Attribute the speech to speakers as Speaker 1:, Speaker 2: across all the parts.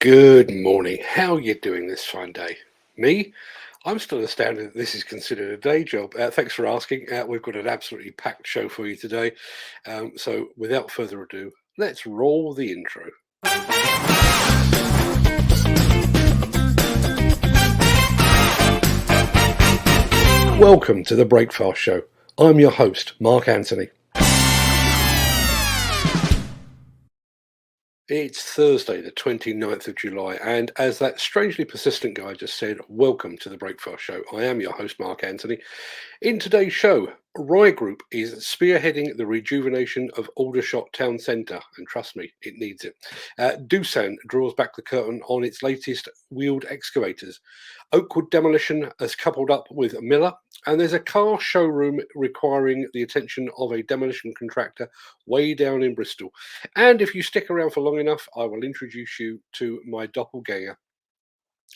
Speaker 1: Good morning. How are you doing this fine day? Me? I'm still astounded that this is considered a day job. Thanks for asking. We've got an absolutely packed show for you today. So, without further ado, let's roll the intro. Welcome to the Breakfast Show. I'm your host, Mark Anthony. It's Thursday, the 29th of July, and as that strangely persistent guy just said, welcome to the Breakfast Show. I am your host, Mark Anthony. In today's show, Rye Group is spearheading the rejuvenation of Aldershot town centre, and trust me, it needs it. Doosan draws back the curtain on its latest wheeled excavators. Oakwood Demolition has coupled up with Miller, and there's a car showroom requiring the attention of a demolition contractor way down in Bristol. And if you stick around for long enough, I will introduce you to my doppelganger.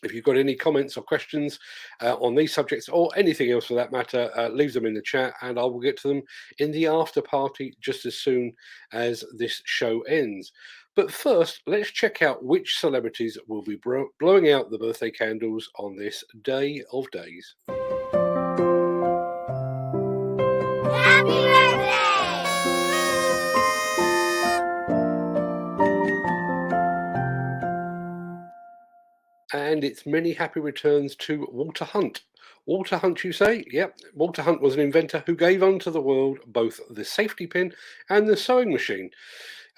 Speaker 1: If you've got any comments or questions on these subjects or anything else for that matter, leave them in the chat and I will get to them in the after party just as soon as this show ends. But first, let's check out which celebrities will be blowing out the birthday candles on this day of days.
Speaker 2: Happy birthday!
Speaker 1: And it's many happy returns to Walter Hunt. Walter Hunt, you say? Yep, Walter Hunt was an inventor who gave unto the world both the safety pin and the sewing machine.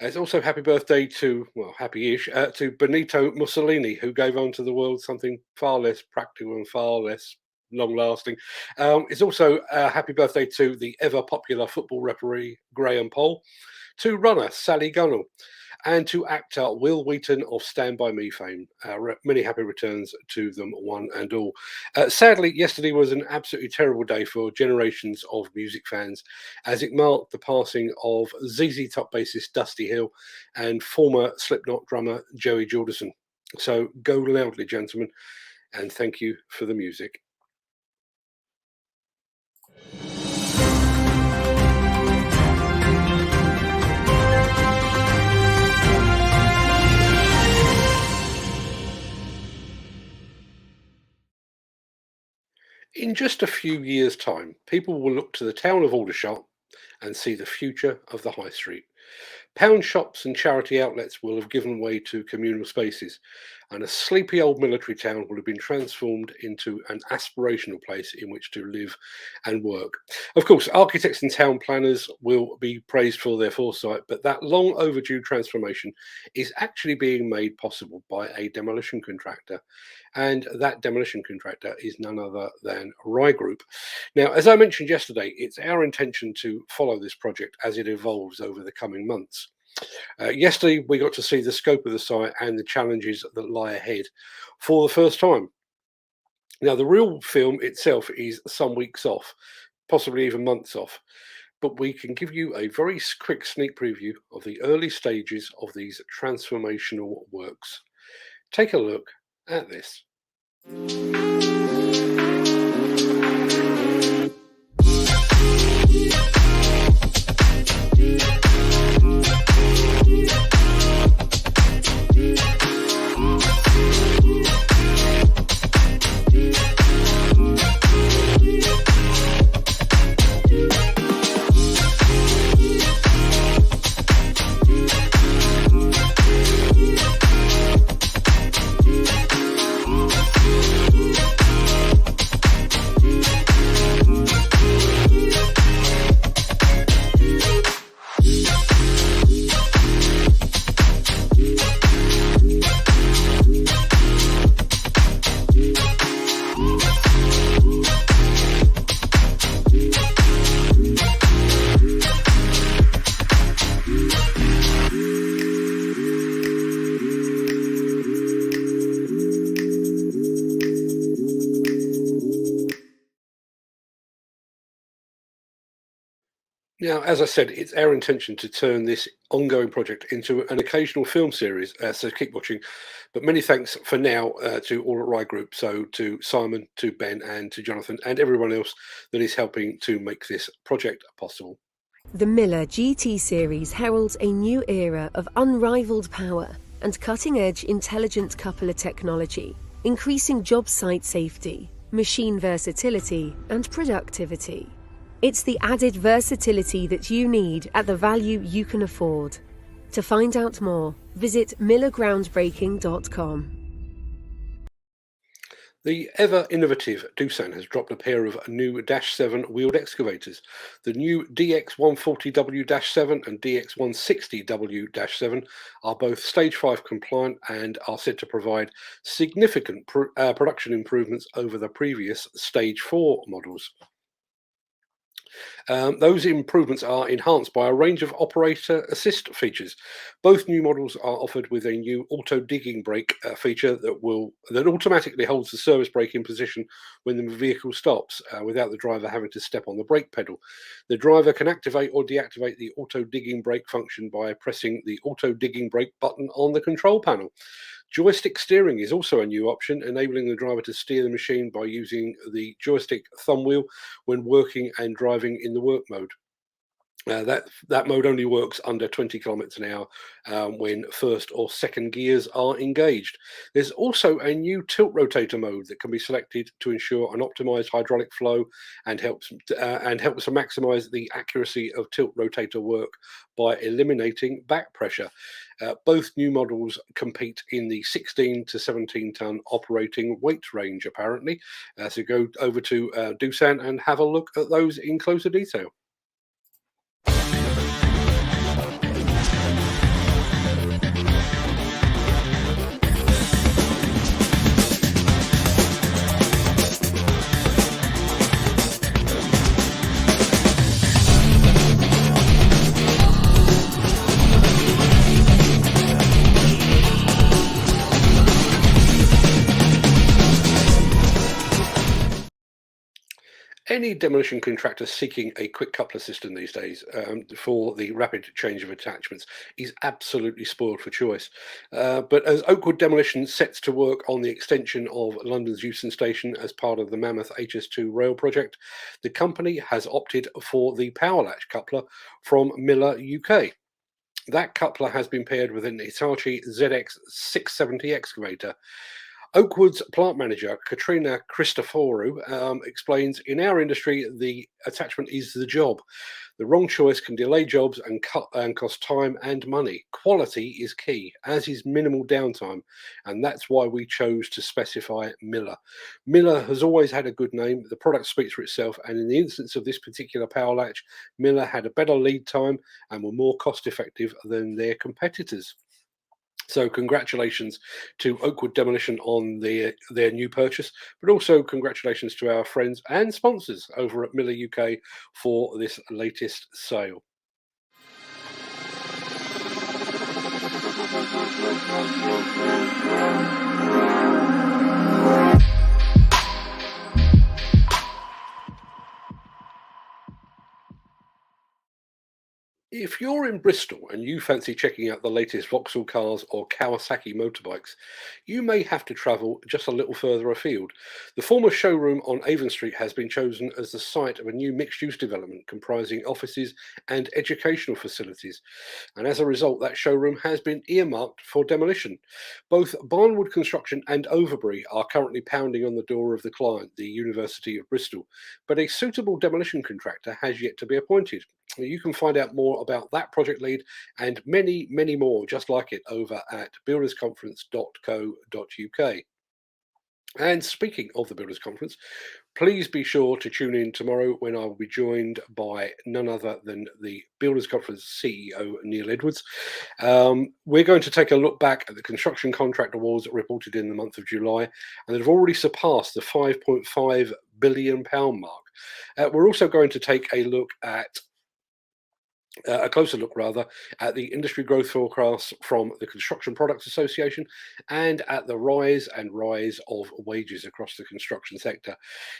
Speaker 1: It's also happy birthday to, well, happy-ish, to Benito Mussolini, who gave unto the world something far less practical and far less long-lasting. It's also a happy birthday to the ever-popular football referee Graham Poll, to runner Sally Gunnell, and to actor Will Wheaton of Stand By Me fame. Many happy returns to them, one and all. Sadly, yesterday was an absolutely terrible day for generations of music fans, as it marked the passing of ZZ Top bassist Dusty Hill and former Slipknot drummer Joey Jordison. So go loudly, gentlemen, and thank you for the music. In just a few years' time, people will look to the town of Aldershot and see the future of the high street. Pound shops and charity outlets will have given way to communal spaces, and a sleepy old military town will have been transformed into an aspirational place in which to live and work. Of course, architects and town planners will be praised for their foresight, but that long overdue transformation is actually being made possible by a demolition contractor. And that demolition contractor is none other than Rye Group. Now, as I mentioned yesterday, it's our intention to follow this project as it evolves over the coming months. Yesterday, we got to see the scope of the site and the challenges that lie ahead for the first time. Now, the real film itself is some weeks off, possibly even months off, but we can give you a very quick sneak preview of the early stages of these transformational works. Take a look at this. Now, as I said, it's our intention to turn this ongoing project into an occasional film series, so keep watching. But many thanks for now to all at Rye Group, so to Simon, to Ben, and to Jonathan, and everyone else that is helping to make this project possible.
Speaker 3: The Miller GT series heralds a new era of unrivaled power, and cutting-edge intelligent coupler technology, increasing job site safety, machine versatility, and productivity. It's the added versatility that you need at the value you can afford. To find out more, visit millergroundbreaking.com.
Speaker 1: The ever-innovative Doosan has dropped a pair of new -7 wheeled excavators. The new DX140W-7 and DX160W-7 are both Stage 5 compliant and are said to provide significant production improvements over the previous Stage 4 models. Those improvements are enhanced by a range of operator assist features. Both new models are offered with a new auto digging brake feature that automatically holds the service brake in position when the vehicle stops without the driver having to step on the brake pedal. The driver can activate or deactivate the auto digging brake function by pressing the auto digging brake button on the control panel. Joystick steering is also a new option, enabling the driver to steer the machine by using the joystick thumb wheel when working and driving in the work mode. That mode only works under 20 kilometers an hour when first or second gears are engaged. There's also a new tilt rotator mode that can be selected to ensure an optimized hydraulic flow and helps to maximize the accuracy of tilt rotator work by eliminating back pressure. Both new models compete in the 16 to 17 ton operating weight range, apparently. So go over to Doosan and have a look at those in closer detail. Any demolition contractor seeking a quick coupler system these days for the rapid change of attachments is absolutely spoiled for choice. But as Oakwood Demolition sets to work on the extension of London's Euston Station as part of the Mammoth HS2 rail project, the company has opted for the power latch coupler from Miller UK. That coupler has been paired with an Hitachi ZX670 excavator. Oakwood's plant manager, Katrina Christoforou, explains, in our industry, the attachment is the job. The wrong choice can delay jobs and cost time and money. Quality is key, as is minimal downtime, and that's why we chose to specify Miller. Miller has always had a good name. The product speaks for itself, and in the instance of this particular power latch, Miller had a better lead time and were more cost effective than their competitors. So congratulations to Oakwood Demolition on their new purchase, but also congratulations to our friends and sponsors over at Miller UK for this latest sale. If you're in Bristol and you fancy checking out the latest Vauxhall cars or Kawasaki motorbikes, you may have to travel just a little further afield. The former showroom on Avon Street has been chosen as the site of a new mixed-use development comprising offices and educational facilities. And as a result, that showroom has been earmarked for demolition. Both Barnwood Construction and Overbury are currently pounding on the door of the client, the University of Bristol, but a suitable demolition contractor has yet to be appointed. You can find out more about that project lead and many, many more just like it over at buildersconference.co.uk. And speaking of the Builders Conference, please be sure to tune in tomorrow when I will be joined by none other than the Builders Conference CEO, Neil Edwards. We're going to take a look back at the Construction Contract Awards reported in the month of July, and that have already surpassed the £5.5 billion mark. We're also going to take a look at a closer look at the industry growth forecasts from the Construction Products Association and at the rise of wages across the construction sector.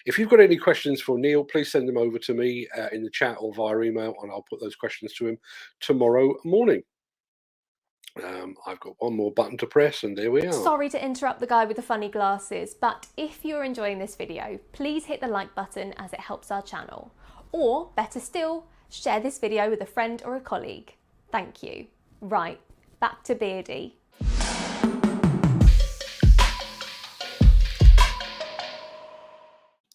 Speaker 1: If you've got any questions for Neil, please send them over to me in the chat or via email, and I'll put those questions to him tomorrow morning. I've got one more button to press and there we are.
Speaker 4: Sorry to interrupt the guy with the funny glasses, but if you're enjoying this video, please hit the like button as it helps our channel. Or better still, share this video with a friend or a colleague. Thank you. Right, back to Beardy.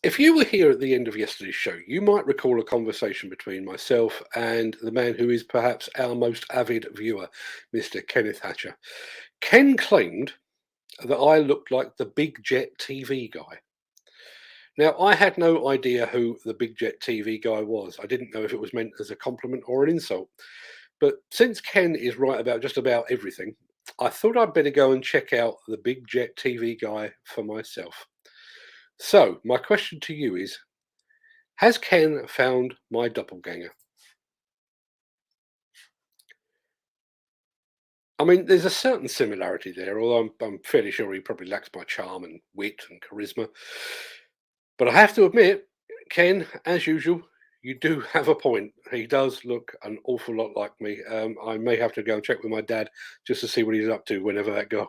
Speaker 1: If you were here at the end of yesterday's show, you might recall a conversation between myself and the man who is perhaps our most avid viewer, Mr. Kenneth Hatcher. Ken claimed that I looked like the Big Jet TV guy. Now, I had no idea who the Big Jet TV guy was. I didn't know if it was meant as a compliment or an insult. But since Ken is right about just about everything, I thought I'd better go and check out the Big Jet TV guy for myself. So, my question to you is, has Ken found my doppelganger? I mean, there's a certain similarity there, although I'm fairly sure he probably lacks my charm and wit and charisma. But I have to admit, Ken, as usual, you do have a point. He does look an awful lot like me. I may have to go and check with my dad just to see what he's up to whenever that guy,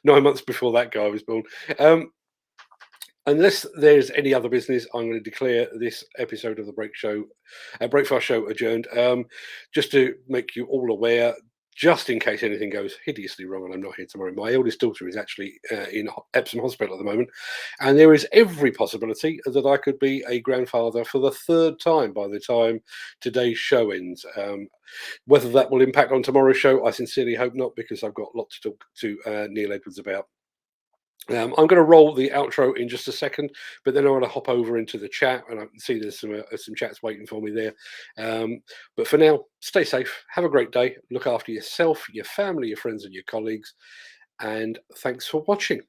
Speaker 1: 9 months before that guy was born. Unless there's any other business, I'm going to declare this episode of the Breakfast Show adjourned. Just to make you all aware, just in case anything goes hideously wrong and I'm not here tomorrow. My eldest daughter is actually in Epsom Hospital at the moment, and there is every possibility that I could be a grandfather for the third time by the time today's show ends. Whether that will impact on tomorrow's show, I sincerely hope not, because I've got lots to talk to Neil Edwards about. I'm going to roll the outro in just a second, but then I want to hop over into the chat, and I can see there's some chats waiting for me there. But for now, stay safe, have a great day, look after yourself, your family, your friends, and your colleagues, and thanks for watching.